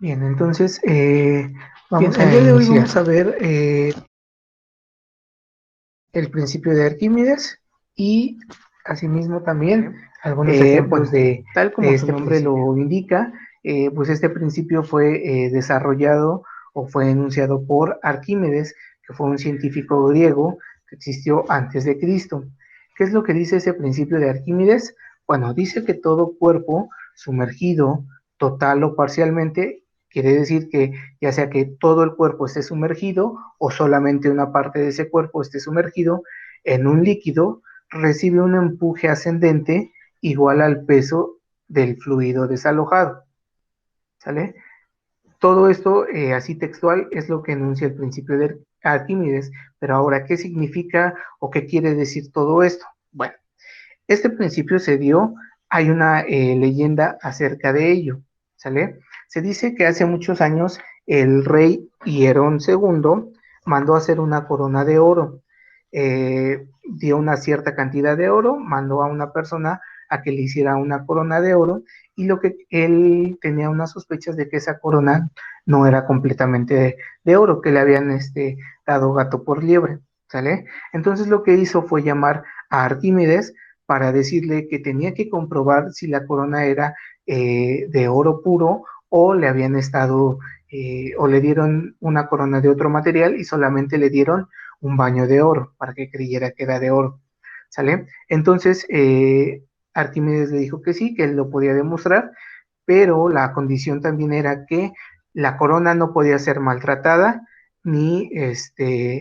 Bien, entonces vamos al día de hoy vamos a ver el principio de Arquímedes y asimismo también algunos ejemplos de tal como su nombre lo indica, pues este principio fue desarrollado o fue enunciado por Arquímedes, que fue un científico griego que existió antes de Cristo. ¿Qué es lo que dice ese principio de Arquímedes? Bueno, dice que todo cuerpo sumergido, total o parcialmente, quiere decir que ya sea que todo el cuerpo esté sumergido o solamente una parte de ese cuerpo esté sumergido en un líquido, recibe un empuje ascendente igual al peso del fluido desalojado. ¿Sale? Todo esto, así textual, es lo que enuncia el principio de Arquímedes. Pero ahora, ¿qué significa o qué quiere decir todo esto? Bueno, este principio se dio, hay una leyenda acerca de ello, ¿sale? Se dice que hace muchos años el rey Hierón II mandó a hacer una corona de oro, dio una cierta cantidad de oro, mandó a una persona a que le hiciera una corona de oro y lo que él tenía unas sospechas de que esa corona no era completamente de oro, que le habían dado gato por liebre, ¿sale? Entonces lo que hizo fue llamar a Arquímedes para decirle que tenía que comprobar si la corona era de oro puro o le habían estado o le dieron una corona de otro material y solamente le dieron un baño de oro para que creyera que era de oro. ¿Sale? Entonces Arquímedes le dijo que sí, que él lo podía demostrar, pero la condición también era que la corona no podía ser maltratada ni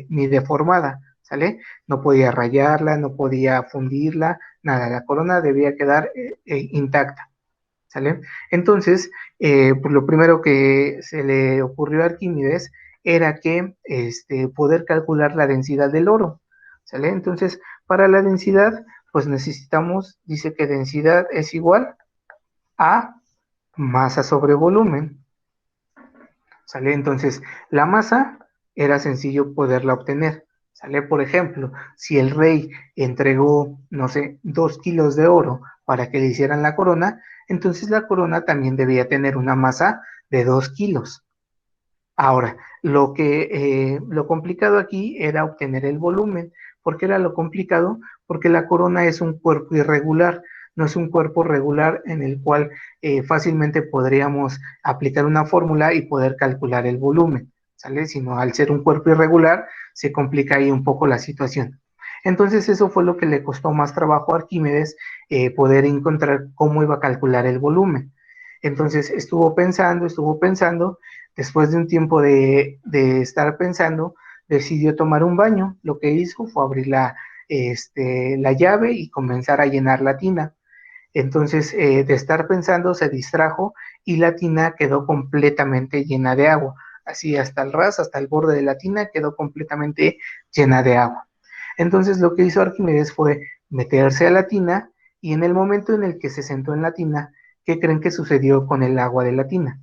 deformada, ¿sale? No podía rayarla, no podía fundirla, nada, la corona debía quedar intacta, ¿sale? Entonces, pues lo primero que se le ocurrió a Arquímedes era que poder calcular la densidad del oro, ¿sale? Entonces, para la densidad, pues necesitamos, dice que densidad es igual a masa sobre volumen, ¿sale? Entonces, la masa era sencillo poderla obtener, ¿sale? Por ejemplo, si el rey entregó, no sé, 2 kilos de oro para que le hicieran la corona, entonces la corona también debía tener una masa de 2 kilos. Ahora, lo complicado aquí era obtener el volumen. ¿Por qué era lo complicado? Porque la corona es un cuerpo irregular, no es un cuerpo regular en el cual fácilmente podríamos aplicar una fórmula y poder calcular el volumen, ¿sale? Sino al ser un cuerpo irregular, se complica ahí un poco la situación. Entonces eso fue lo que le costó más trabajo a Arquímedes, poder encontrar cómo iba a calcular el volumen. Entonces estuvo pensando, después de un tiempo de estar pensando, decidió tomar un baño. Lo que hizo fue abrir la llave y comenzar a llenar la tina. Entonces, de estar pensando, se distrajo y la tina quedó completamente llena de agua. Así hasta el ras, hasta el borde de la tina quedó completamente llena de agua. Entonces, lo que hizo Arquímedes fue meterse a la tina y en el momento en el que se sentó en la tina, ¿qué creen que sucedió con el agua de la tina?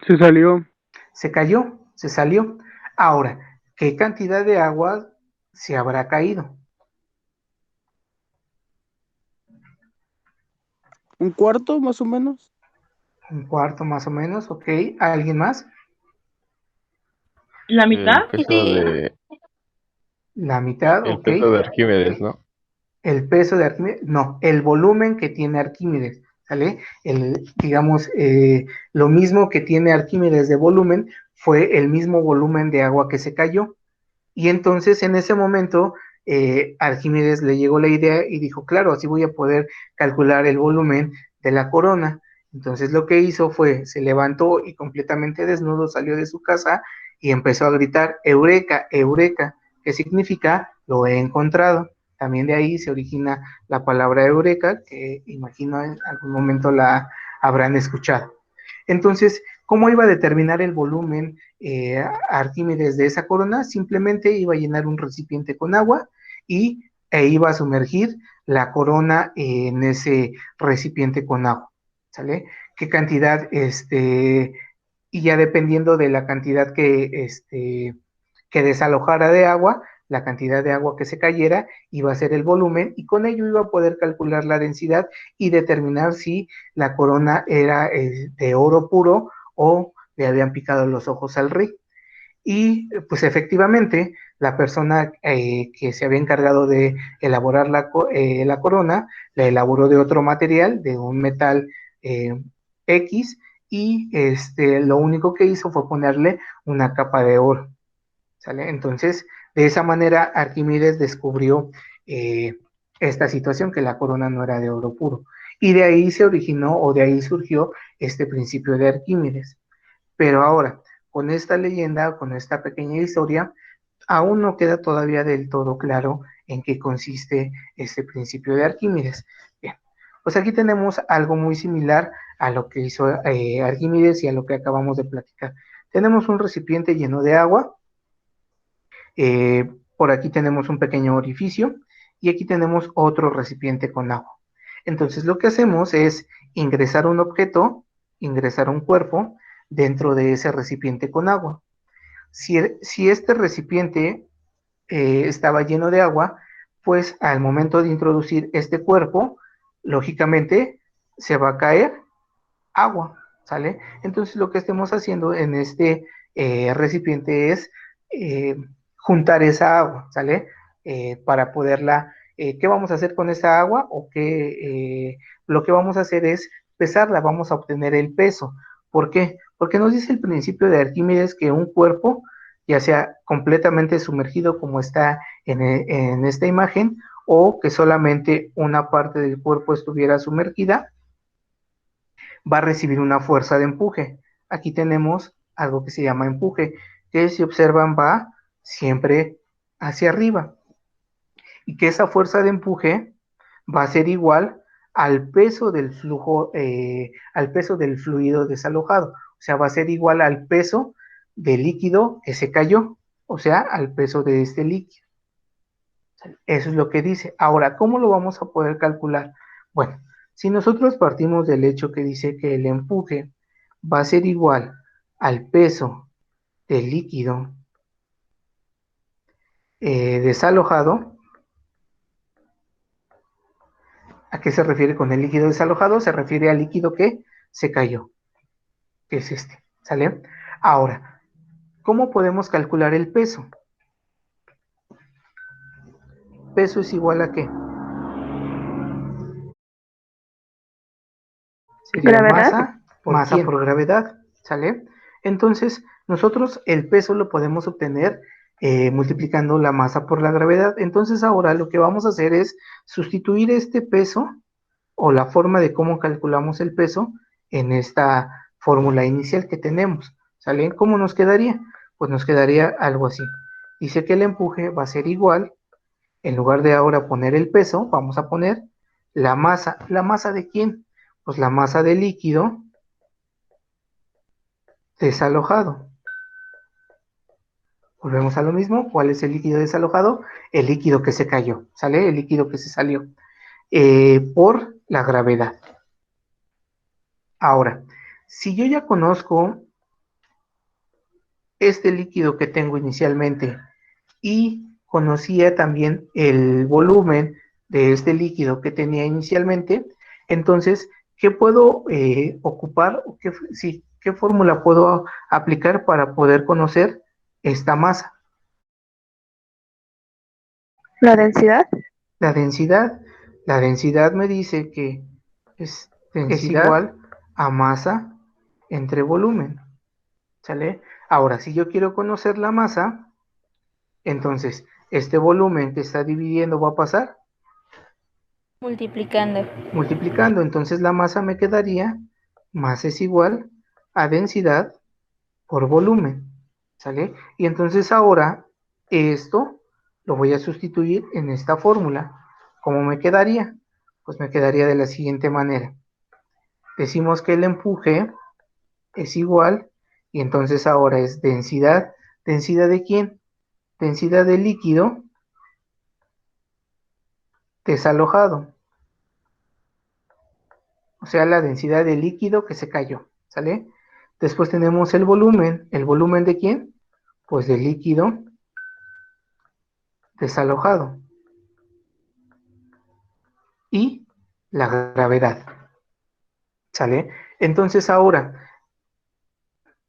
Se salió Se cayó, se salió. Ahora, ¿qué cantidad de agua se habrá caído? un cuarto más o menos. Un cuarto más o menos, ¿ok? ¿Alguien más? ¿La El mitad? peso de, La mitad, el ¿ok? peso de Arquímedes, ¿no? El peso de Arquímedes, no, el volumen que tiene Arquímedes, ¿sale? Digamos, lo mismo que tiene Arquímedes de volumen fue el mismo volumen de agua que se cayó. Y entonces en ese momento Arquímedes le llegó la idea y dijo, claro, así voy a poder calcular el volumen de la corona. Entonces lo que hizo fue, se levantó y completamente desnudo salió de su casa y empezó a gritar, Eureka, Eureka, que significa, lo he encontrado. También de ahí se origina la palabra Eureka, que imagino en algún momento la habrán escuchado. Entonces, ¿cómo iba a determinar el volumen Arquímedes de esa corona? Simplemente iba a llenar un recipiente con agua e iba a sumergir la corona en ese recipiente con agua, ¿sale? ¿Qué cantidad, y ya dependiendo de la cantidad que desalojara de agua, la cantidad de agua que se cayera, iba a ser el volumen, y con ello iba a poder calcular la densidad y determinar si la corona era de oro puro o le habían picado los ojos al rey. Y pues efectivamente la persona que se había encargado de elaborar la corona, la elaboró de otro material, de un metal eh, X, y lo único que hizo fue ponerle una capa de oro, ¿sale? Entonces, de esa manera Arquímedes descubrió eh, esta situación, que la corona no era de oro puro. Y de ahí se originó, o de ahí surgió este principio de Arquímedes. Pero ahora, con esta leyenda, con esta pequeña historia, aún no queda todavía del todo claro en qué consiste este principio de Arquímedes. Bien, pues aquí tenemos algo muy similar a lo que hizo Arquímedes y a lo que acabamos de platicar. Tenemos un recipiente lleno de agua, por aquí tenemos un pequeño orificio y aquí tenemos otro recipiente con agua. Entonces lo que hacemos es ingresar un objeto, ingresar un cuerpo dentro de ese recipiente con agua. Si este recipiente estaba lleno de agua, pues al momento de introducir este cuerpo, lógicamente se va a caer agua, ¿sale? Entonces lo que estemos haciendo en este recipiente es eh, juntar esa agua, ¿sale? Para poderla, ¿qué vamos a hacer con esa agua? Lo que vamos a hacer es pesarla, vamos a obtener el peso. ¿Por qué? Porque nos dice el principio de Arquímedes que un cuerpo, ya sea completamente sumergido como está en esta imagen, o que solamente una parte del cuerpo estuviera sumergida, va a recibir una fuerza de empuje. Aquí tenemos algo que se llama empuje, que si observan va siempre hacia arriba, y que esa fuerza de empuje va a ser igual al peso del flujo, al peso del fluido desalojado, o sea, va a ser igual al peso del líquido que se cayó, o sea, al peso de este líquido. Eso es lo que dice. Ahora, ¿cómo lo vamos a poder calcular? Bueno, si nosotros partimos del hecho que dice que el empuje va a ser igual al peso del líquido desalojado, ¿a qué se refiere con el líquido desalojado? Se refiere al líquido que se cayó, que es este, ¿sale? Ahora, ¿cómo podemos calcular el peso? ¿Peso es igual a qué? Sería ¿Gravedad? masa por gravedad, ¿sale? Entonces, nosotros el peso lo podemos obtener multiplicando la masa por la gravedad. Entonces, ahora lo que vamos a hacer es sustituir este peso, o la forma de cómo calculamos el peso, en esta fórmula inicial que tenemos, ¿sale? ¿Cómo nos quedaría? Pues nos quedaría algo así. Dice que el empuje va a ser igual, en lugar de ahora poner el peso, vamos a poner la masa. ¿La masa de quién? Pues la masa del líquido desalojado. Volvemos a lo mismo. ¿Cuál es el líquido desalojado? El líquido que se cayó, ¿sale? El líquido que se salió por la gravedad. Ahora, si yo ya conozco este líquido que tengo inicialmente y conocía también el volumen de este líquido que tenía inicialmente, entonces, ¿qué puedo ocupar? ¿Qué fórmula puedo aplicar para poder conocer esta masa? ¿La densidad? La densidad. La densidad me dice que es igual a masa entre volumen, ¿sale? Ahora, si yo quiero conocer la masa, entonces este volumen que está dividiendo va a pasar Multiplicando. multiplicando. Entonces la masa me quedaría, masa es igual a densidad por volumen, ¿sale? Y entonces ahora esto lo voy a sustituir en esta fórmula. ¿Cómo me quedaría? Pues me quedaría de la siguiente manera. Decimos que el empuje es igual, y entonces ahora es densidad. ¿Densidad de quién? Densidad del líquido desalojado, o sea, la densidad del líquido que se cayó, ¿sale? Después tenemos el volumen. ¿El volumen de quién? Pues del líquido desalojado y la gravedad. ¿Sale? Entonces ahora,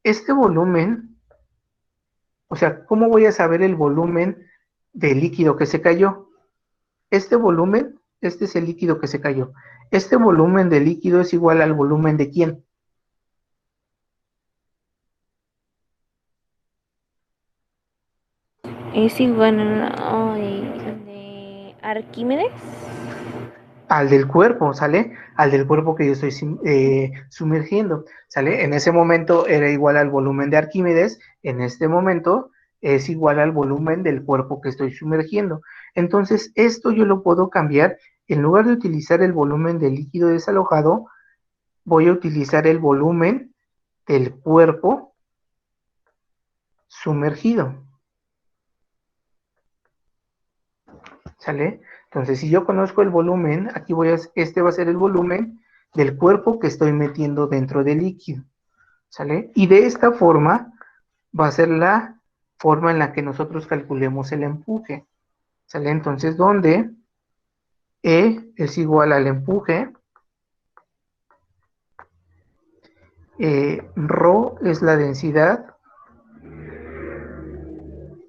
este volumen, o sea, ¿cómo voy a saber el volumen del líquido que se cayó? Este volumen, este es el líquido que se cayó. Este volumen de líquido es igual al volumen de ¿quién? Es igual de Arquímedes. Al del cuerpo, ¿sale? Al del cuerpo que yo estoy sumergiendo, ¿sale? En ese momento era igual al volumen de Arquímedes, en este momento es igual al volumen del cuerpo que estoy sumergiendo. Entonces, esto yo lo puedo cambiar. En lugar de utilizar el volumen del líquido desalojado, voy a utilizar el volumen del cuerpo sumergido, ¿sale? Entonces, si yo conozco el volumen, aquí este va a ser el volumen del cuerpo que estoy metiendo dentro del líquido, ¿sale? Y de esta forma va a ser la forma en la que nosotros calculemos el empuje, ¿sale? Entonces, donde E es igual al empuje, Rho es la densidad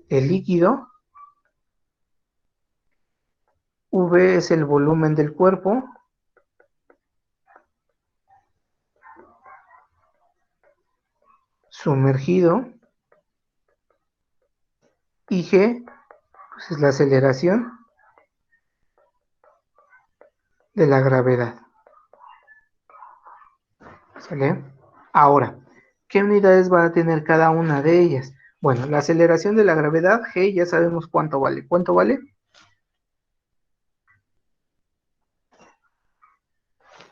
del líquido, V es el volumen del cuerpo, sumergido, y G pues, es la aceleración de la gravedad, ¿sale? Ahora, ¿qué unidades van a tener cada una de ellas? Bueno, la aceleración de la gravedad, G, ya sabemos cuánto vale. ¿Cuánto vale?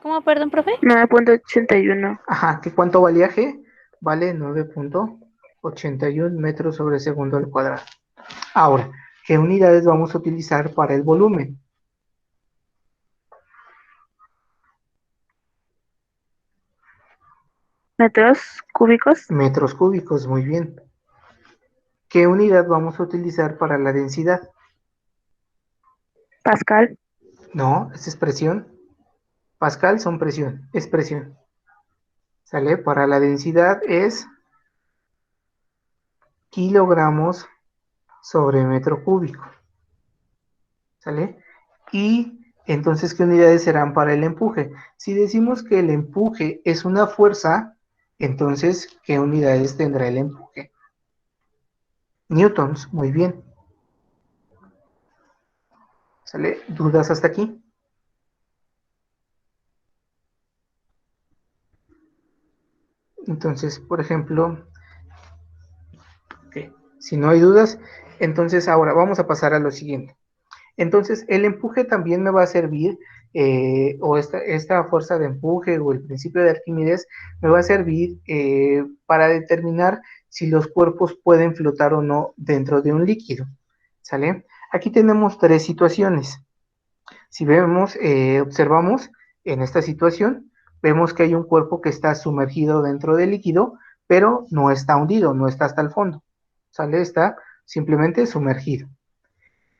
¿Cómo, perdón, profe? 9.81. Ajá, ¿qué cuánto valía G? Vale 9.81 metros sobre segundo al cuadrado. Ahora, ¿qué unidades vamos a utilizar para el volumen? Metros cúbicos. Metros cúbicos, muy bien. ¿Qué unidad vamos a utilizar para la densidad? Pascal. No, es presión. Pascal son presión, es presión. ¿Sale? Para la densidad es kilogramos sobre metro cúbico. ¿Sale? Y entonces, ¿qué unidades serán para el empuje? Si decimos que el empuje es una fuerza, entonces, ¿qué unidades tendrá el empuje? Newtons, muy bien. ¿Sale? ¿Dudas hasta aquí? Entonces, por ejemplo, okay, si no hay dudas, entonces ahora vamos a pasar a lo siguiente. Entonces, el empuje también me va a servir, o esta fuerza de empuje o el principio de Arquímedes me va a servir para determinar si los cuerpos pueden flotar o no dentro de un líquido. ¿Sale? Aquí tenemos tres situaciones. Si vemos, observamos en esta situación, vemos que hay un cuerpo que está sumergido dentro del líquido, pero no está hundido, no está hasta el fondo. ¿Sale? Está simplemente sumergido.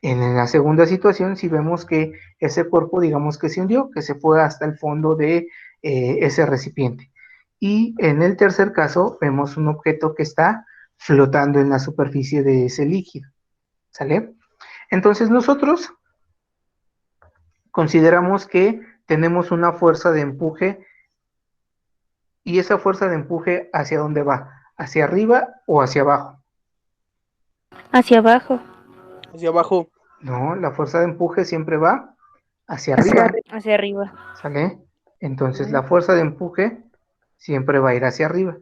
En la segunda situación, si vemos que ese cuerpo, digamos que se hundió, que se fue hasta el fondo de ese recipiente. Y en el tercer caso, vemos un objeto que está flotando en la superficie de ese líquido. ¿Sale? Entonces nosotros consideramos que tenemos una fuerza de empuje y esa fuerza de empuje, ¿hacia dónde va? ¿Hacia arriba o hacia abajo? Hacia abajo. Hacia abajo. No, la fuerza de empuje siempre va hacia arriba. Hacia arriba. ¿Sale? Entonces la fuerza de empuje siempre va a ir hacia arriba.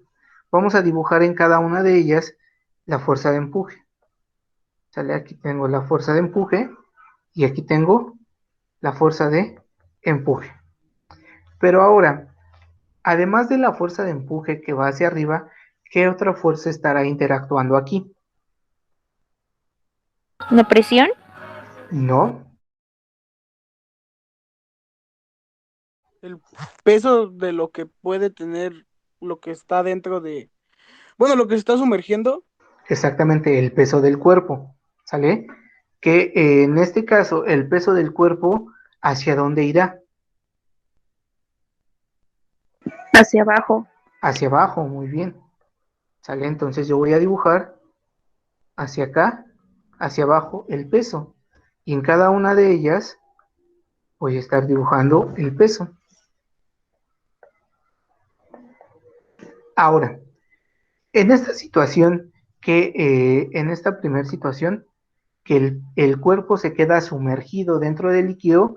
Vamos a dibujar en cada una de ellas la fuerza de empuje. ¿Sale? Aquí tengo la fuerza de empuje y aquí tengo la fuerza de empuje. Pero ahora, además de la fuerza de empuje que va hacia arriba, ¿qué otra fuerza estará interactuando aquí? ¿La presión? No, El peso de lo que puede tener lo que está dentro de. Bueno, lo que se está sumergiendo. exactamente el peso del cuerpo. ¿Sale? que en este caso el peso del cuerpo, ¿hacia dónde irá? Hacia abajo. Hacia abajo, muy bien. ¿Sale? Entonces yo voy a dibujar hacia acá, hacia abajo, el peso. Y en cada una de ellas voy a estar dibujando el peso. Ahora, en esta situación, en esta primera situación, que el cuerpo se queda sumergido dentro del líquido,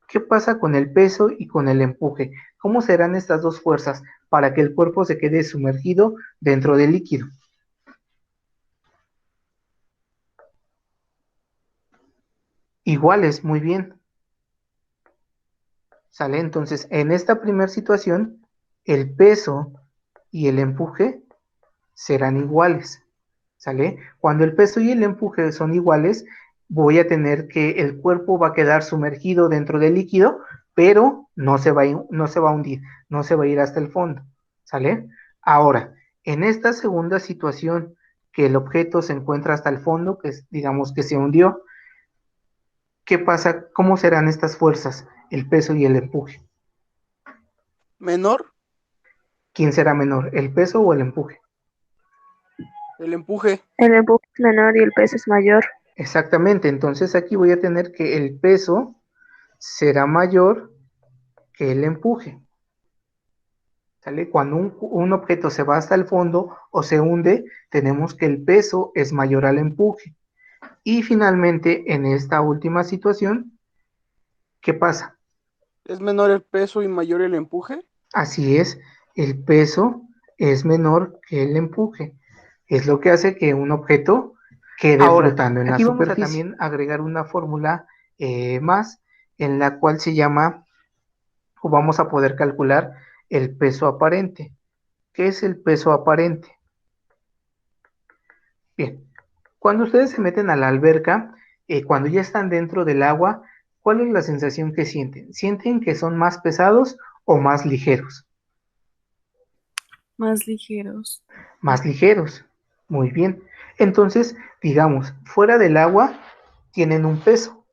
¿qué pasa con el peso y con el empuje? ¿Cómo serán estas dos fuerzas para que el cuerpo se quede sumergido dentro del líquido? Iguales, muy bien. ¿Sale? Entonces, en esta primera situación, el peso y el empuje serán iguales. ¿Sale? Cuando el peso y el empuje son iguales, voy a tener que el cuerpo va a quedar sumergido dentro del líquido, pero no se va a hundir, no se va a ir hasta el fondo. ¿Sale? Ahora, en esta segunda situación, que el objeto se encuentra hasta el fondo, que digamos que se hundió, ¿qué pasa? ¿Cómo serán estas fuerzas, el peso y el empuje? Menor, ¿Quién será menor, el peso o el empuje? el empuje. El empuje es menor y el peso es mayor. Exactamente, entonces aquí voy a tener que el peso será mayor que el empuje. ¿Sale? Cuando un objeto se va hasta el fondo o se hunde, tenemos que el peso es mayor al empuje. Y finalmente, en esta última situación, ¿qué pasa? ¿Es menor el peso y mayor el empuje? Así es, el peso es menor que el empuje. Es lo que hace que un objeto quede flotando en la superficie. Aquí vamos a también agregar una fórmula más, en la cual se llama, o vamos a poder calcular el peso aparente. ¿Qué es el peso aparente? Bien, cuando ustedes se meten a la alberca, cuando ya están dentro del agua, ¿cuál es la sensación que sienten? ¿Sienten que son más pesados o más ligeros? Más ligeros. Más ligeros. Muy bien. Entonces, digamos, fuera del agua tienen un peso.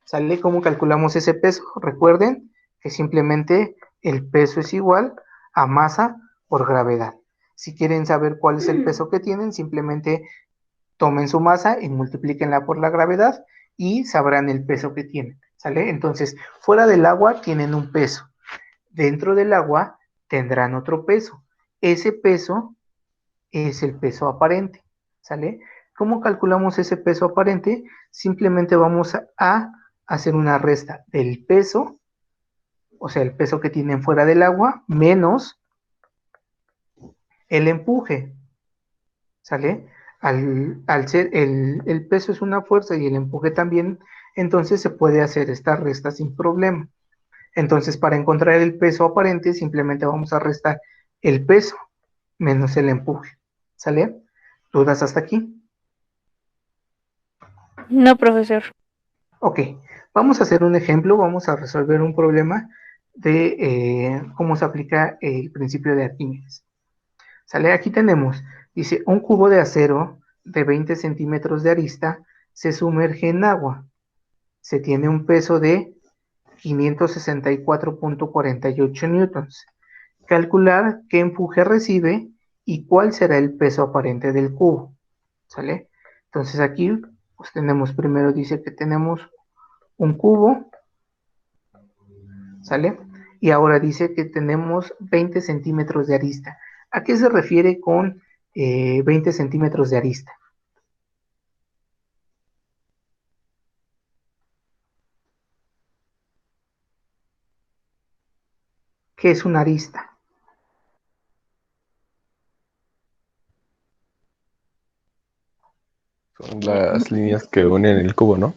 ¿Sale? ¿Cómo calculamos ese peso? Recuerden que simplemente el peso es igual a masa por gravedad. Si quieren saber cuál es el peso que tienen, simplemente tomen su masa y multiplíquenla por la gravedad y sabrán el peso que tienen. ¿Sale? Entonces, fuera del agua tienen un peso. Dentro del agua tendrán otro peso. Ese peso es el peso aparente. ¿Sale? ¿Cómo calculamos ese peso aparente? Simplemente vamos a hacer una resta del peso, o sea, el peso que tienen fuera del agua, menos el empuje. ¿Sale? Al ser el peso es una fuerza y el empuje también, entonces se puede hacer esta resta sin problema. Entonces, para encontrar el peso aparente, simplemente vamos a restar el peso menos el empuje. ¿Sale? ¿Dudas hasta aquí? No, profesor. Ok, vamos a hacer un ejemplo, vamos a resolver un problema de cómo se aplica el principio de Arquímedes. ¿Sale? Aquí tenemos, dice, un cubo de acero de 20 centímetros de arista se sumerge en agua. Se tiene un peso de 564.48 newtons. Calcular qué empuje recibe y cuál será el peso aparente del cubo. ¿Sale? Entonces aquí pues tenemos, primero dice que tenemos un cubo, ¿sale? Y ahora dice que tenemos 20 centímetros de arista. ¿A qué se refiere con 20 centímetros de arista? ¿Qué es una arista? Son las líneas que unen el cubo, ¿no?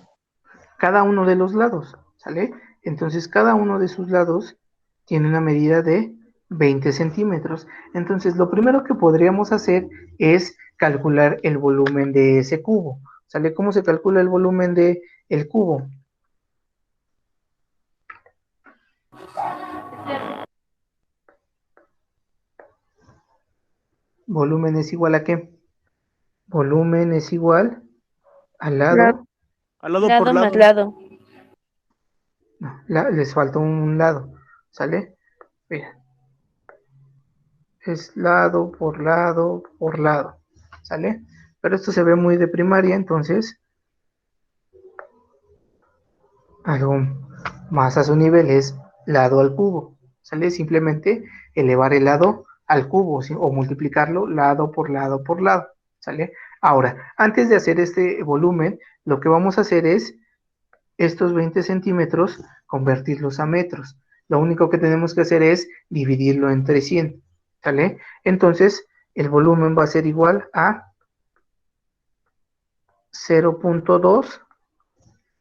Cada uno de los lados, ¿sale? Entonces cada uno de sus lados tiene una medida de 20 centímetros. Entonces lo primero que podríamos hacer es calcular el volumen de ese cubo. ¿Sale? ¿Cómo se calcula el volumen de el cubo? ¿Volumen es igual a qué? Volumen es igual al lado. Al lado por Lado más lado. lado. No, les falta un lado, ¿sale? Mira, es lado por lado por lado, ¿sale? Pero esto se ve muy de primaria, entonces algo más a su nivel es lado al cubo, ¿sale? Simplemente elevar el lado al cubo, ¿sí? O multiplicarlo lado por lado, ¿sale? Ahora, antes de hacer este volumen, lo que vamos a hacer es estos 20 centímetros, convertirlos a metros. Lo único que tenemos que hacer es dividirlo entre 100, ¿sale? Entonces, el volumen va a ser igual a 0.2.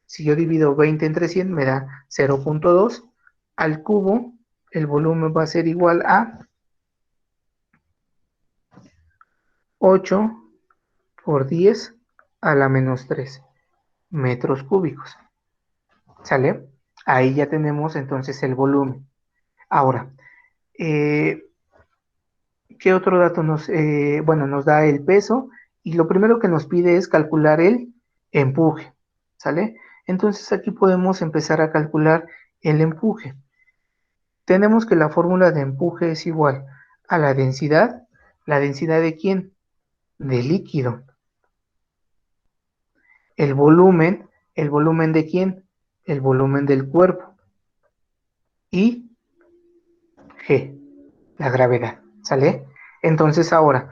Si yo divido 20 entre 100, me da 0.2. Al cubo, el volumen va a ser igual a 8 por 10 a la menos 3 metros cúbicos, ¿sale? Ahí ya tenemos entonces el volumen. Ahora, eh, ¿qué otro dato nos da el peso? Y lo primero que nos pide es calcular el empuje, ¿sale? Entonces aquí podemos empezar a calcular el empuje. Tenemos que la fórmula de empuje es igual a la densidad. ¿La densidad de quién? Del líquido. ¿el volumen de quién? El volumen del cuerpo. Y G, la gravedad, ¿sale? Entonces ahora,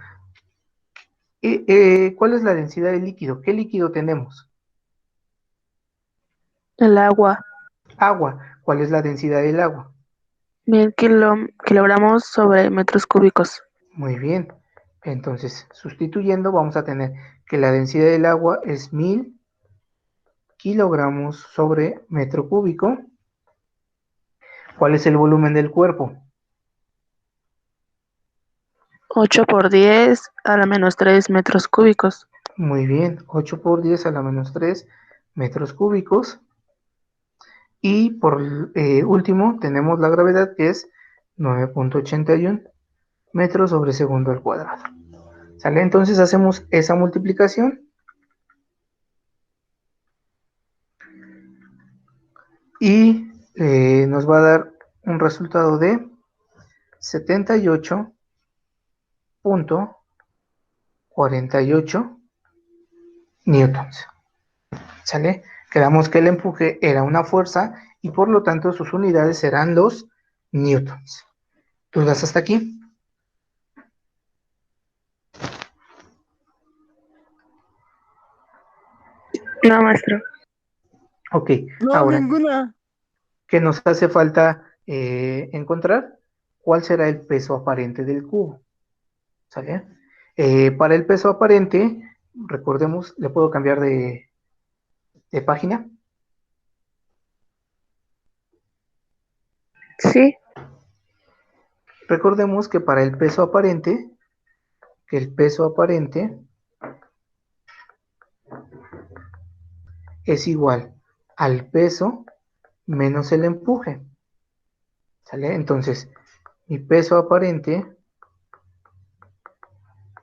¿cuál es la densidad del líquido? ¿Qué líquido tenemos? El agua. Agua. ¿Cuál es la densidad del agua? 1000 kilogramos sobre metros cúbicos. Muy bien. Entonces, sustituyendo, vamos a tener que la densidad del agua es 1000 kilogramos sobre metro cúbico. ¿Cuál es el volumen del cuerpo? 8 por 10 a la menos 3 metros cúbicos. Muy bien, 8 por 10 a la menos 3 metros cúbicos. Y por último, tenemos la gravedad que es 9.81 metros sobre segundo al cuadrado. ¿Sale? Entonces hacemos esa multiplicación y nos va a dar un resultado de 78.48 newtons. ¿Sale? Quedamos que el empuje era una fuerza y por lo tanto sus unidades serán los newtons. ¿Dudas hasta aquí? No, maestro. Ok, No, ahora, ninguna. ¿qué nos hace falta encontrar? ¿Cuál será el peso aparente del cubo? ¿Sale? Para el peso aparente, recordemos, le puedo cambiar de página. Sí. Recordemos que para el peso aparente, es igual al peso menos el empuje. ¿Sale? Entonces, mi peso aparente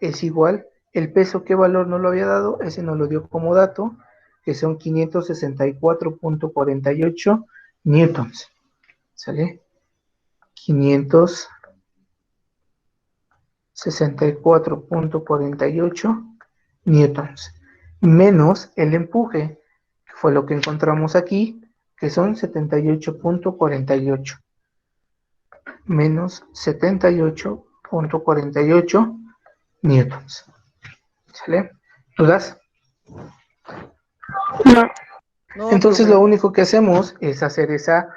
es igual, el peso, ¿qué valor no lo había dado? Ese nos lo dio como dato, que son 564.48 newtons. ¿Sale? 564.48 newtons. Menos el empuje, que fue lo que encontramos aquí, que son 78.48. Menos 78.48 newtons. ¿Sale? ¿Dudas? No. No, Entonces profe. lo único que hacemos es hacer esa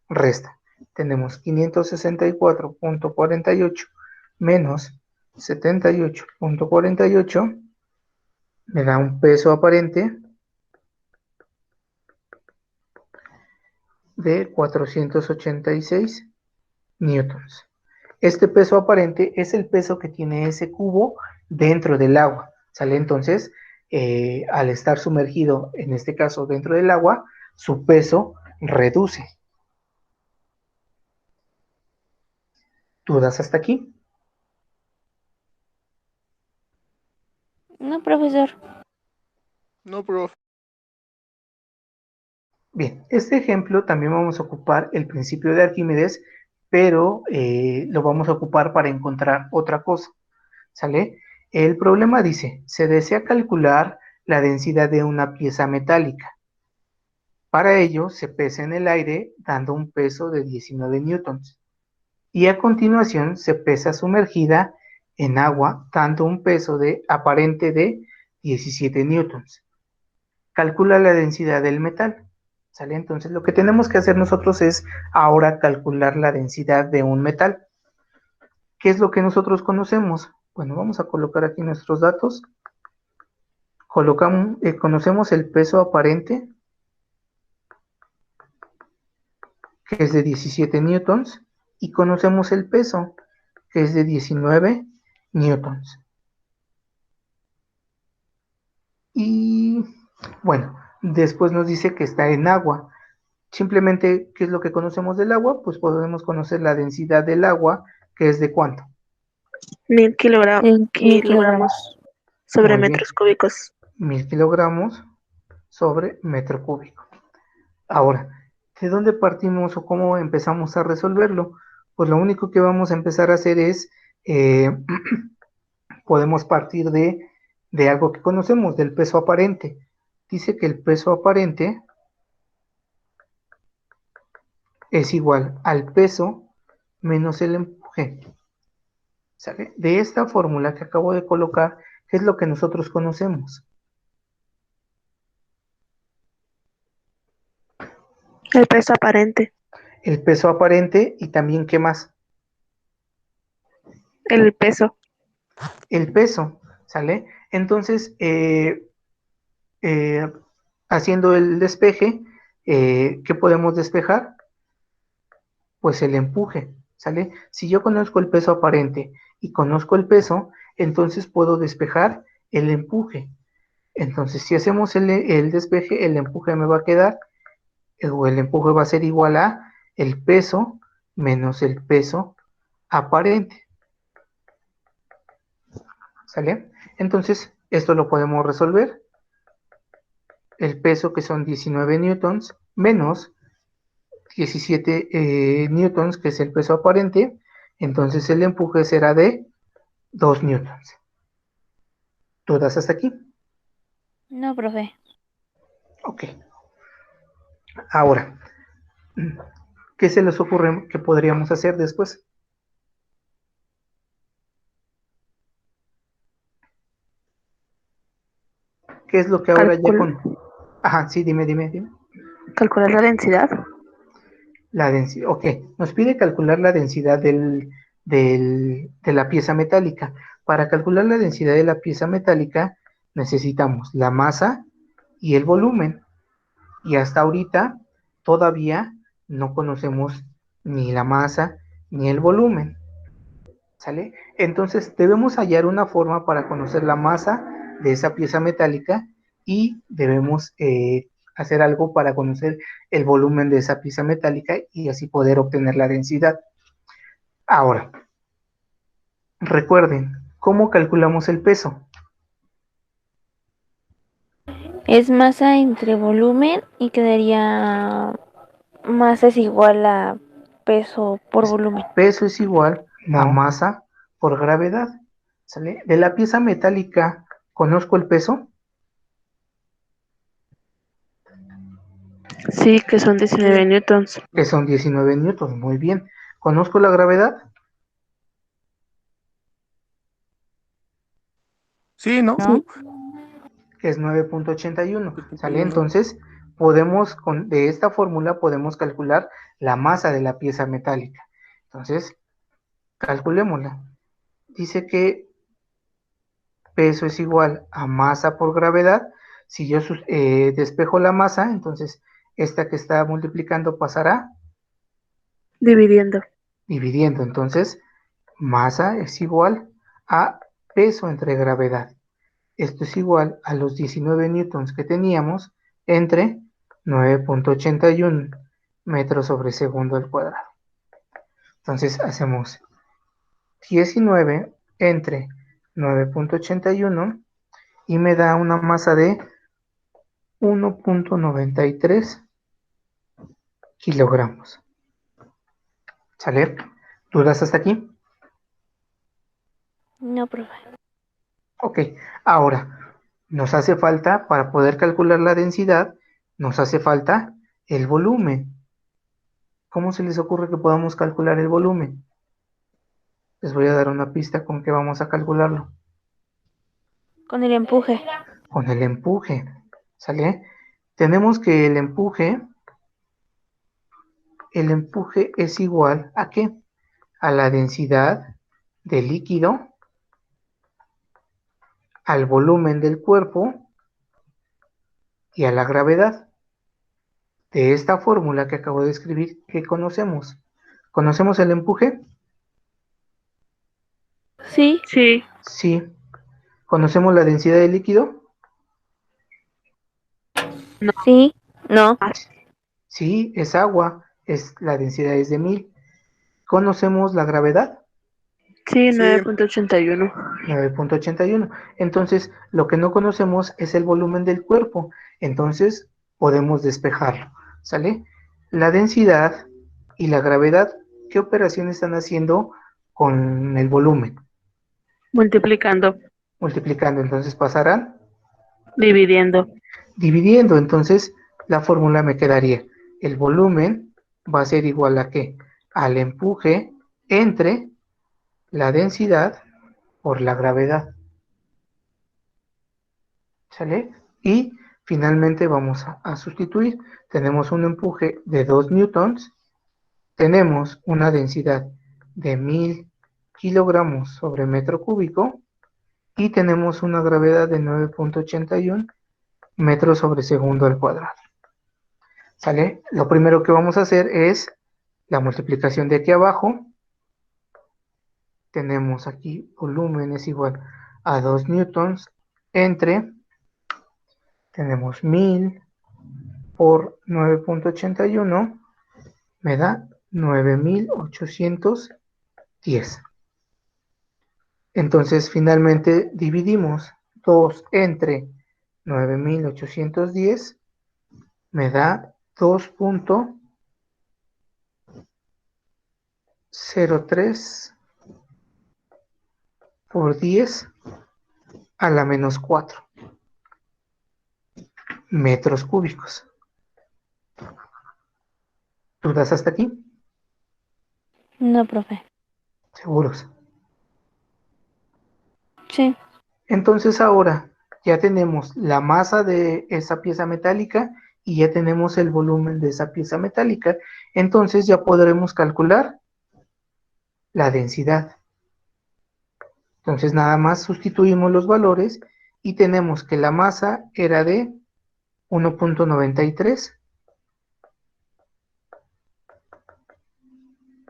resta. Tenemos 564.48 menos 78.48 me da un peso aparente de 486 newtons. Este peso aparente es el peso que tiene ese cubo dentro del agua, ¿sale? Entonces, al estar sumergido, en este caso dentro del agua, su peso reduce. ¿Dudas hasta aquí? No, profesor. No, profe. Bien, este ejemplo también vamos a ocupar el principio de Arquímedes, pero lo vamos a ocupar para encontrar otra cosa, ¿sale? El problema dice, se desea calcular la densidad de una pieza metálica. Para ello, se pesa en el aire dando un peso de 19 newtons. Y a continuación se pesa sumergida en agua dando un peso aparente de 17 newtons. Calcula la densidad del metal. ¿Sale? Entonces lo que tenemos que hacer nosotros es ahora calcular la densidad de un metal. ¿Qué es lo que nosotros conocemos? Bueno, vamos a colocar aquí nuestros datos. Conocemos el peso aparente, que es de 17 newtons, y conocemos el peso, que es de 19 newtons. Y bueno, después nos dice que está en agua. Simplemente, ¿qué es lo que conocemos del agua? Pues podemos conocer la densidad del agua, que es de ¿cuánto? 1000 kilogramos sobre Muy bien, metros cúbicos. 1000 kilogramos sobre metro cúbico. Ahora, ¿de dónde partimos o cómo empezamos a resolverlo? Pues lo único que vamos a empezar a hacer es, podemos partir de algo que conocemos, del peso aparente. Dice que el peso aparente es igual al peso menos el empuje. ¿Sale? De esta fórmula que acabo de colocar, ¿qué es lo que nosotros conocemos? El peso aparente. El peso aparente y también, ¿qué más? El peso. El peso, ¿sale? Entonces, haciendo el despeje, ¿qué podemos despejar? Pues el empuje, ¿sale? Si yo conozco el peso aparente y conozco el peso, entonces puedo despejar el empuje. Entonces, si hacemos el despeje, el empuje me va a quedar, o el empuje va a ser igual a el peso menos el peso aparente, ¿sale? Entonces, esto lo podemos resolver. El peso, que son 19 newtons, menos 17 newtons, que es el peso aparente, entonces el empuje será de 2 newtons. ¿Todas hasta aquí? No, profe. Ok. Ahora, ¿qué se les ocurre que podríamos hacer después? ¿Qué es lo que ahora ya con... Ajá, sí, dime. Calcular la densidad. La densidad, ok. Nos pide calcular la densidad de la pieza metálica. Para calcular la densidad de la pieza metálica necesitamos la masa y el volumen. Y hasta ahorita todavía no conocemos ni la masa ni el volumen. ¿Sale? Entonces debemos hallar una forma para conocer la masa de esa pieza metálica y debemos hacer algo para conocer el volumen de esa pieza metálica y así poder obtener la densidad. Ahora, recuerden, ¿cómo calculamos el peso? Es masa entre volumen y quedaría masa es igual a peso por volumen. Peso es igual a masa por gravedad. ¿Sale? De la pieza metálica, ¿conozco el peso? Sí, que son 19 newtons. Que son 19 newtons, muy bien. ¿Conozco la gravedad? Sí, ¿no? ¿No? Que es 9.81, ¿sale? Entonces, de esta fórmula podemos calcular la masa de la pieza metálica. Entonces, calculémosla. Dice que peso es igual a masa por gravedad. Si yo despejo la masa, entonces esta que está multiplicando pasará Dividiendo. dividiendo. Entonces, masa es igual a peso entre gravedad. Esto es igual a los 19 newtons que teníamos entre 9.81 metros sobre segundo al cuadrado. Entonces hacemos 19 entre 9.81 y me da una masa de 1.93 kilogramos. ¿Sale? ¿Dudas hasta aquí? No, profe. Ok, ahora, nos hace falta, para poder calcular la densidad, nos hace falta el volumen. ¿Cómo se les ocurre que podamos calcular el volumen? Les voy a dar una pista con que vamos a calcularlo. Con el empuje. Con el empuje, ¿sale? Tenemos que el empuje es igual ¿a qué? A la densidad del líquido, al volumen del cuerpo y a la gravedad. De esta fórmula que acabo de escribir, ¿qué conocemos? ¿Conocemos el empuje? Sí. Sí. Sí. ¿Conocemos la densidad del líquido? No. Sí. No. Sí, es agua, la densidad es de 1000. ¿Conocemos la gravedad? Sí, 9.81. 9.81. Entonces, lo que no conocemos es el volumen del cuerpo. Entonces, podemos despejarlo. ¿Sale? La densidad y la gravedad, ¿qué operación están haciendo con el volumen? Multiplicando. Multiplicando. Entonces, pasarán Dividiendo. dividiendo. Entonces, la fórmula me quedaría: el volumen va a ser igual a ¿qué? Al empuje entre la densidad por la gravedad. ¿Sale? Y finalmente vamos a sustituir. Tenemos un empuje de 2 newtons, tenemos una densidad de 1000 kilogramos sobre metro cúbico y tenemos una gravedad de 9.81 metros sobre segundo al cuadrado. ¿Sale? Lo primero que vamos a hacer es la multiplicación de aquí abajo. Tenemos aquí volumen es igual a 2 newtons entre, tenemos 1000 por 9.81, me da 9810. Entonces finalmente dividimos 2 entre 9810, me da 2.03 por 10 a la menos 4 metros cúbicos. ¿Dudas hasta aquí? No, profe. ¿Seguros? Sí. Entonces ahora ya tenemos la masa de esa pieza metálica y ya tenemos el volumen de esa pieza metálica. Entonces ya podremos calcular la densidad. Entonces nada más sustituimos los valores y tenemos que la masa era de 1.93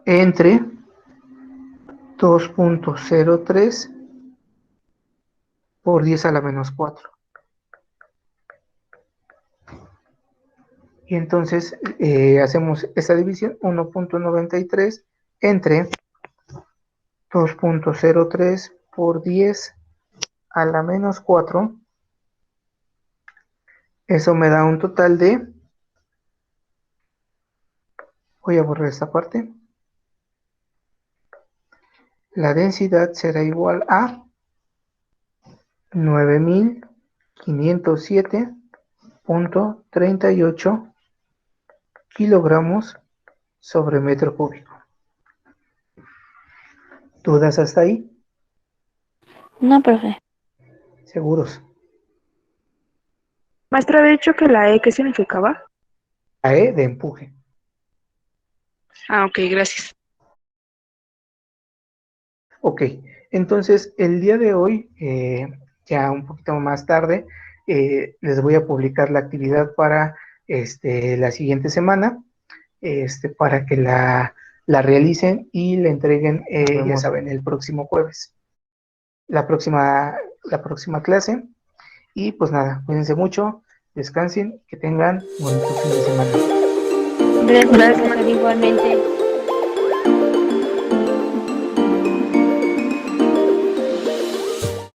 entre 2.03 por 10 a la menos 4. Y entonces hacemos esa división: 1.93 entre 2.03 por 10 a la menos 4. Eso me da un total de, voy a borrar esta parte, la densidad será igual a 9507.38 kilogramos sobre metro cúbico. ¿Dudas hasta ahí? No, profe. ¿Seguros? Maestra, había dicho que la E, ¿qué significaba? La E de empuje. Ah, ok, gracias. Ok, entonces el día de hoy, ya un poquito más tarde, les voy a publicar la actividad para la siguiente semana, para que la realicen y la entreguen, ya saben, el próximo jueves, la próxima clase. Y pues nada, cuídense mucho, descansen, que tengan bonito fin de semana. Gracias, profe. Igualmente.